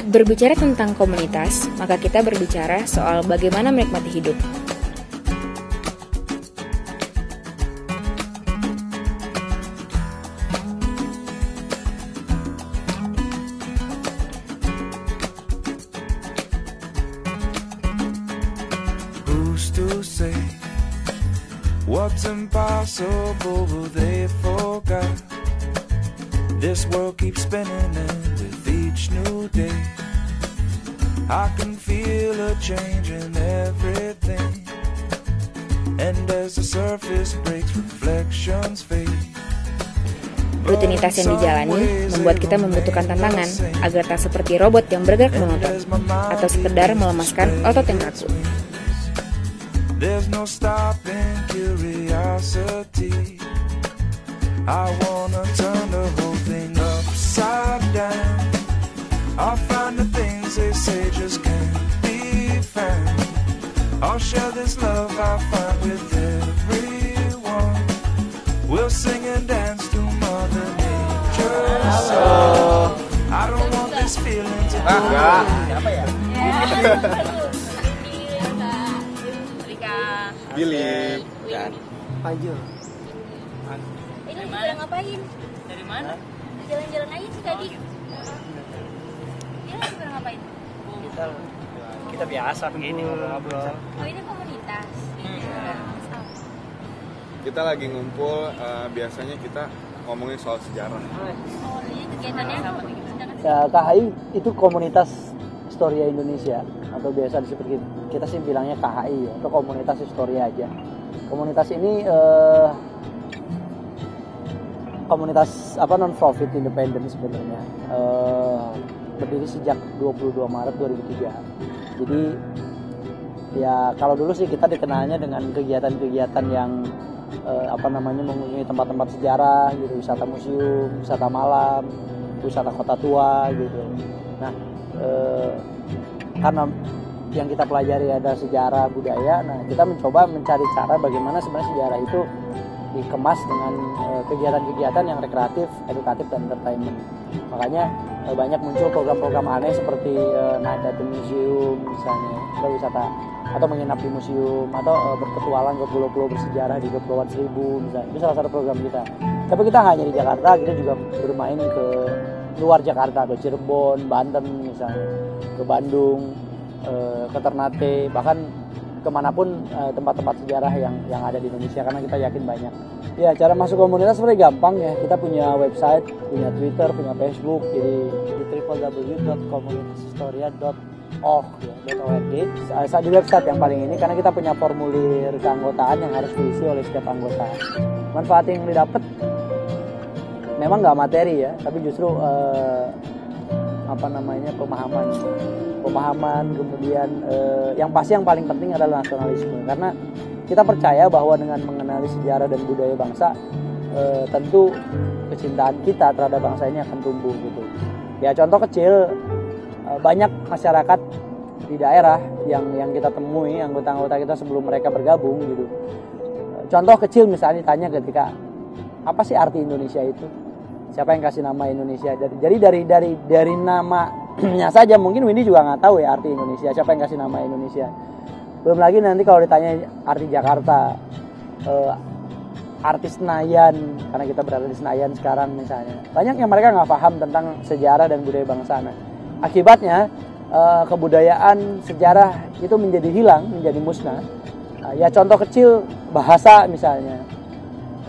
Berbicara tentang komunitas, maka kita berbicara soal bagaimana menikmati hidup. Who's to say what's impossible will they forget? This world keeps spinning and with each new day I can feel a change in everything. And as the surface breaks, reflections fade. Rutinitas yang dijalani membuat kita membutuhkan tantangan agar tak seperti robot yang bergerak monoton atau sekedar melemaskan otot yang kaku. There's no stopping curiosity. I wanna turn the whole thing upside down. I'll find the things they say just can't be found. I'll share this love I find with everyone. We'll sing and dance to Mother Nature's song. I don't want this feeling to go away. Billy dan Panjul. Ini pada ngapain? Dari mana? Jalan-jalan aja sih tadi. Dia lagi pada ngapain? Kita biasa begini ngobrol-ngobrol. Oh ini komunitas. kita lagi ngumpul, biasanya kita ngomongin soal sejarah. Oh ini kegiatannya apa? Ya, KHI itu komunitas Historia Indonesia atau biasa disebut kita sih bilangnya KHI ya, atau komunitas historia aja. Komunitas ini komunitas non profit independen sebenarnya, berdiri sejak 22 Maret 2003. Jadi ya kalau dulu sih kita dikenalnya dengan kegiatan-kegiatan yang mengunjungi tempat-tempat sejarah gitu, wisata museum, wisata malam, wisata kota tua gitu. Nah karena yang kita pelajari ada sejarah budaya, nah kita mencoba mencari cara bagaimana sebenarnya sejarah itu dikemas dengan kegiatan-kegiatan yang rekreatif, edukatif, dan entertainment. Makanya banyak muncul program-program aneh seperti night at the museum misalnya, atau wisata atau menginap di museum, atau berpetualang ke pulau-pulau bersejarah di Kepulauan Seribu misalnya. Itu salah satu program kita. Tapi kita hanya di Jakarta, kita juga bermain ke luar Jakarta, ke Cirebon, Banten misalnya, ke Bandung, ke Ternate, bahkan kemanapun tempat-tempat sejarah yang ada di Indonesia, karena kita yakin banyak. Ya, cara masuk komunitas sebenarnya gampang ya. Kita punya website, punya Twitter, punya Facebook, jadi di www.komunitashistoria.org ya, .org. Di website yang paling ini, karena kita punya formulir keanggotaan yang harus diisi oleh setiap anggota. Manfaat yang didapat memang nggak materi ya, tapi justru pemahaman, kemudian yang pasti yang paling penting adalah nasionalisme, karena kita percaya bahwa dengan mengenali sejarah dan budaya bangsa, tentu kecintaan kita terhadap bangsa ini akan tumbuh gitu. Ya contoh kecil, banyak masyarakat di daerah yang kita temui, anggota-anggota kita sebelum mereka bergabung gitu. Contoh kecil misalnya ditanya ketika apa sih arti Indonesia itu? Siapa yang kasih nama Indonesia? Jadi dari namanya saja mungkin Windy juga nggak tahu ya arti Indonesia. Siapa yang kasih nama Indonesia? Belum lagi nanti kalau ditanya arti Jakarta, arti Senayan, karena kita berada di Senayan sekarang misalnya. Banyak yang mereka nggak paham tentang sejarah dan budaya bangsa. Nah, akibatnya kebudayaan sejarah itu menjadi hilang, menjadi musnah. Ya contoh kecil, bahasa misalnya.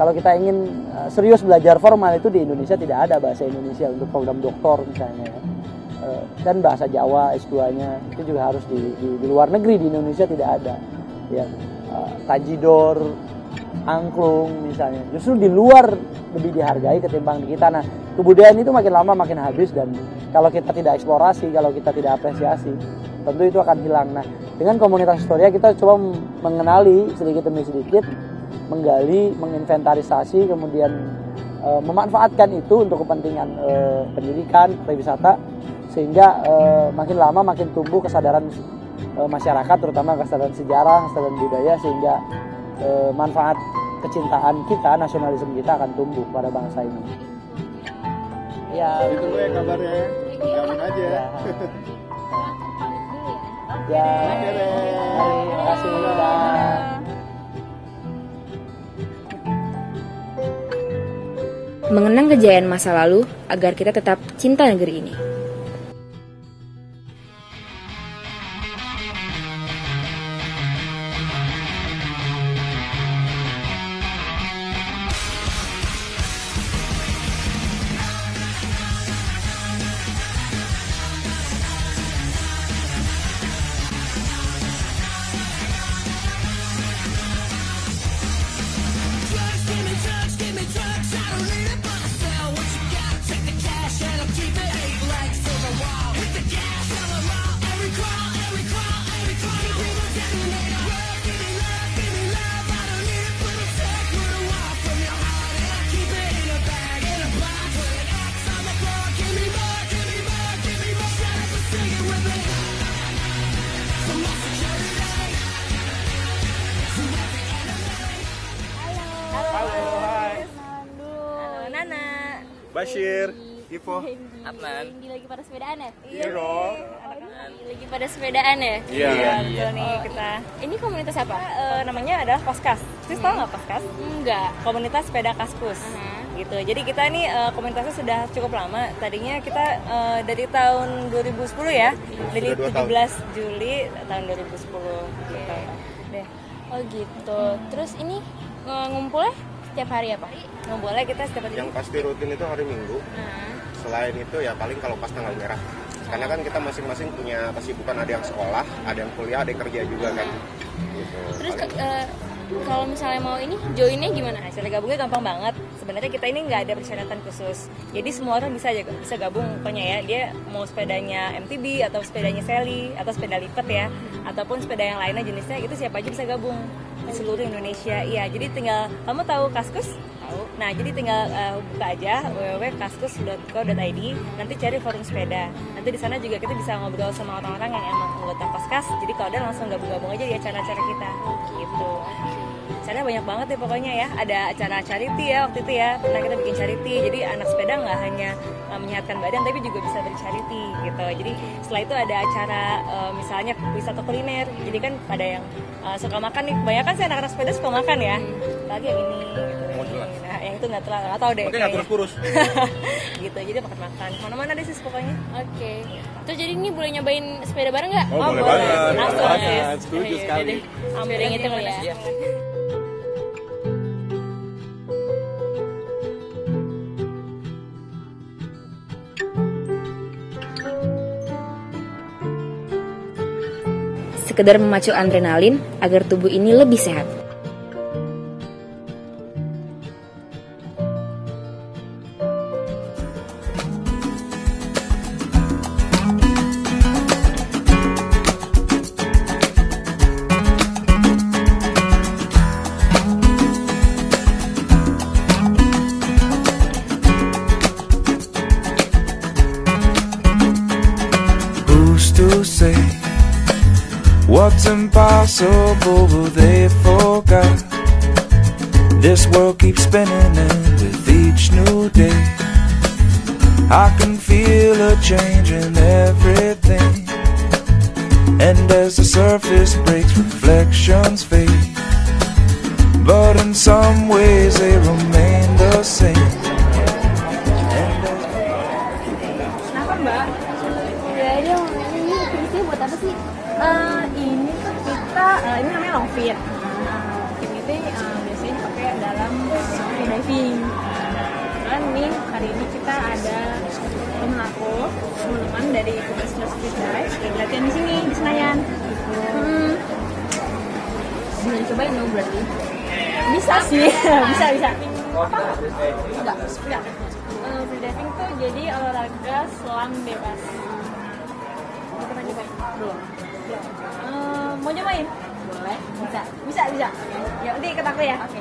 Kalau kita ingin serius belajar formal itu di Indonesia tidak ada bahasa Indonesia untuk program doktor misalnya. Dan bahasa Jawa S2-nya itu juga harus di luar negeri, di Indonesia tidak ada. Ya, tajidor, angklung misalnya. Justru di luar lebih dihargai ketimbang di kita. Nah, kebudayaan itu makin lama makin habis, dan kalau kita tidak eksplorasi, kalau kita tidak apresiasi, tentu itu akan hilang. Nah, dengan komunitas historia kita coba mengenali sedikit demi sedikit, menggali, menginventarisasi, kemudian memanfaatkan itu untuk kepentingan pendidikan, pariwisata, sehingga makin lama makin tumbuh kesadaran masyarakat, terutama kesadaran sejarah, kesadaran budaya, sehingga manfaat kecintaan kita, nasionalisme kita akan tumbuh pada bangsa ini. Ya, Ditunggu ya kabarnya, gabung aja. Ya. Ya, terima kasih. Dah. Mengenang kejayaan masa lalu agar kita tetap cinta negeri ini. Bashir, Ivo, Adnan. Lagi pada sepedaan ya? Iya dong. Lagi pada sepedaan ya? Iya. Betul nih kita. Ini komunitas apa? Namanya adalah Kaskus. Sis tahu nggak Kaskus? Enggak. Komunitas sepeda Kaskus. Gitu. Jadi kita ini komunitasnya sudah cukup lama. Tadinya kita dari tahun 2010 ya. Dari 17 Juli tahun 2010 gitu. Deh. Oh gitu. Terus ini ngumpulnya setiap hari apa? Ngumpulnya kita setiap hari. Yang pasti rutin itu hari Minggu. Selain itu ya paling kalau pas tanggal merah. Karena kan kita masing-masing punya kesibukan, ada yang sekolah, ada yang kuliah, ada yang kerja juga kan. Gitu. Terus kalau misalnya mau ini joinnya gimana? Nah, cara gabungnya gampang banget. Sebenarnya kita ini nggak ada persyaratan khusus. Jadi semua orang bisa gabung pokoknya ya. Dia mau sepedanya MTB atau sepedanya Sally atau sepeda lipat ya, ataupun sepeda yang lainnya jenisnya, itu siapa aja bisa gabung di seluruh Indonesia. Iya, jadi tinggal kamu tahu Kaskus? Tahu. Nah, jadi tinggal buka aja www.kaskus.co.id, nanti cari forum sepeda. Nanti di sana juga kita bisa ngobrol sama orang-orang yang emang anggota Kaskus. Jadi kalau ada langsung gabung-gabung aja di acara-acara kita. Gitu. Acaranya banyak banget ya pokoknya ya. Ada acara charity ya waktu itu ya. Pernah kita bikin charity. Jadi anak sepeda nggak hanya menyehatkan badan tapi juga bisa bercharity gitu. Jadi setelah itu ada acara misalnya wisata kuliner. Jadi kan pada yang suka makan nih. Kebanyakan sih anak-anak sepeda suka makan ya. Lagi yang ini gitu. Nah, yang itu nggak tahu deh. Makanya nggak kurus-kurus. Gitu. Jadi makan-makan. Mana-mana deh sih pokoknya. Oke. Terus jadi ini boleh nyobain sepeda bareng nggak? Oh, boleh banget. Langsung ya. Setuju sekali. Sharing itu kali ya. Sekedar memacu adrenalin agar tubuh ini lebih sehat. Who's to say what's impossible will they forgot? This world keeps spinning and with each new day I can feel a change in everything. And as the surface breaks, reflections fade, but in some ways they remain the same. Kenapa Mbak? Ya dia mau nanya ini fungsinya buat apa sih? Ini tuh kita, ini namanya long fit. Long fit itu biasanya dipakai dalam freediving. Kebetulan nih hari ini kita ada teman-teman dari Professional Street Dive yang latihan di sini di Senayan. Bisa dicobain dong berarti? Bisa sih, bisa. Apa? Enggak. Freediving tuh jadi olahraga selam bebas. Mau pernah nyobain? Belum. Mau nyobain? Boleh. Bisa. Ya nanti ikut aku ya. Oke.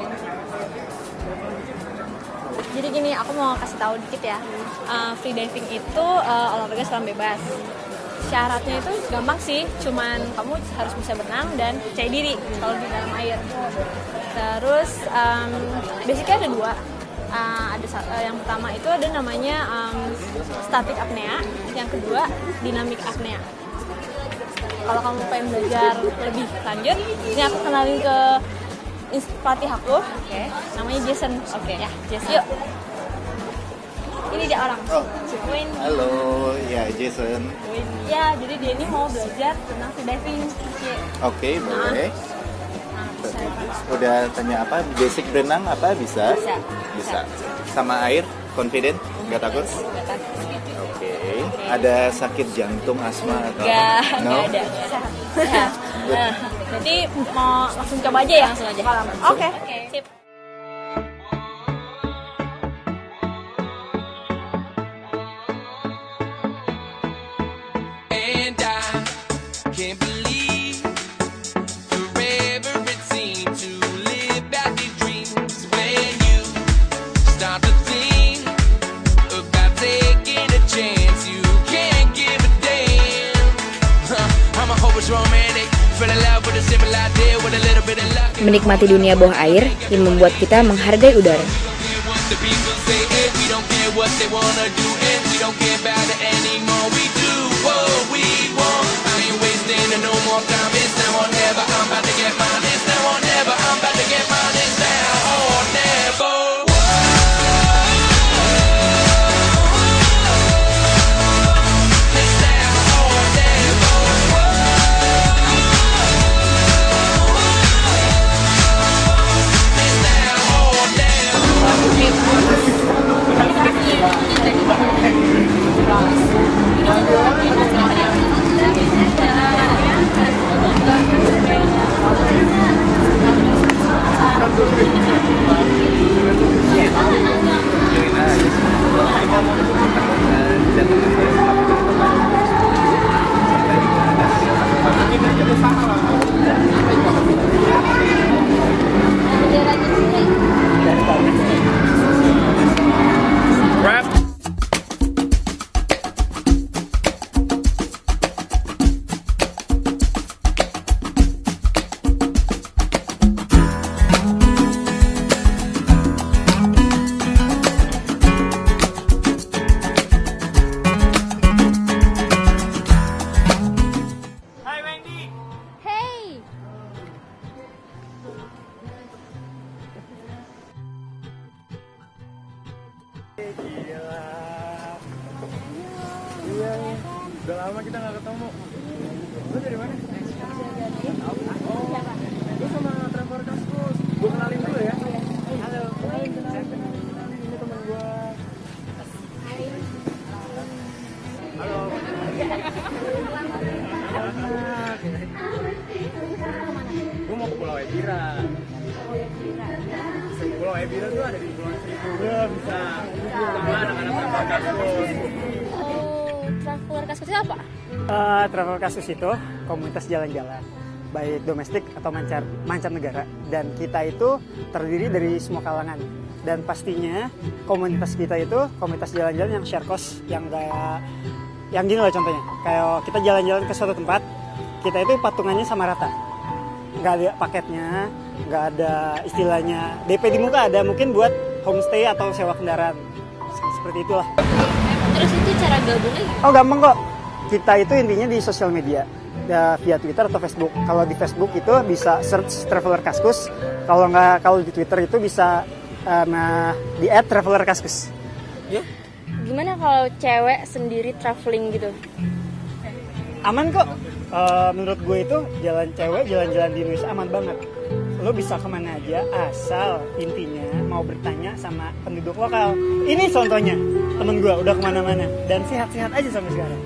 Jadi gini, aku mau kasih tahu dikit ya. Freediving itu olahraga selam bebas. Syaratnya itu gampang sih, cuman kamu harus bisa berenang dan percaya diri kalau di dalam air. Terus basicnya ada dua. Yang pertama itu ada namanya static apnea, yang kedua dynamic apnea. kalau kamu pengen belajar lebih lanjut, ini aku kenalin ke pelatih aku. Namanya Jason. Ya, Jason. Yuk. Ini dia orang. Wayne. Halo, ya Jason. Ya, jadi dia ini mau belajar tentang free diving. Oke, boleh. Udah tanya apa? Basic berenang apa bisa? Bisa. Sama air, confident? Gak takut? Gak takut. Oke. Ada sakit jantung, asma atau? Gak ada. Sehat. Jadi mau langsung coba aja ya? Langsung aja. Oke. Sip. Menikmati dunia bawah air yang membuat kita menghargai udara. Udah lama kita nggak ketemu. Lu dari mana? Gue sama Trevor Kaskus. Gue kenalin dulu ya. Halo. Ini teman gue. Halo. Gue mau ke Pulau Ebira. Pulau Ebira tuh ada di Pulau Seribu. Gue bisa sama anak-anak Trevor Kaskus. Traveler Kaskus itu apa? Travel Kaskus itu komunitas jalan-jalan, baik domestik atau mancanegara. Dan kita itu terdiri dari semua kalangan. Dan pastinya komunitas kita itu komunitas jalan-jalan yang share cost, yang kayak yang gini loh contohnya. Kayak kita jalan-jalan ke suatu tempat, kita itu patungannya sama rata. Nggak ada paketnya, nggak ada istilahnya DP di muka, ada mungkin buat homestay atau sewa kendaraan. Seperti itulah. Terus itu cara gabungnya? Oh gampang kok. Kita itu intinya di sosial media, ya, via Twitter atau Facebook. Kalau di Facebook itu bisa search Traveler Kaskus. Kalau di Twitter itu bisa di @travelerkaskus. Ya? Gimana kalau cewek sendiri traveling gitu? Aman kok. Menurut gue itu jalan-jalan di Indonesia aman banget. Lo bisa kemana aja asal intinya mau bertanya sama penduduk lokal. Ini contohnya temen gue udah kemana-mana dan sehat-sehat aja sampai sekarang.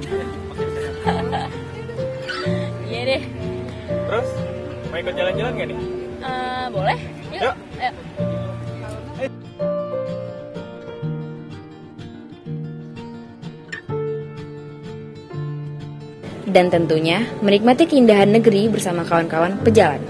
Iya deh. Terus mau ikut jalan-jalan gak nih? Boleh. Yuk. Ayo. Dan tentunya menikmati keindahan negeri bersama kawan-kawan pejalan.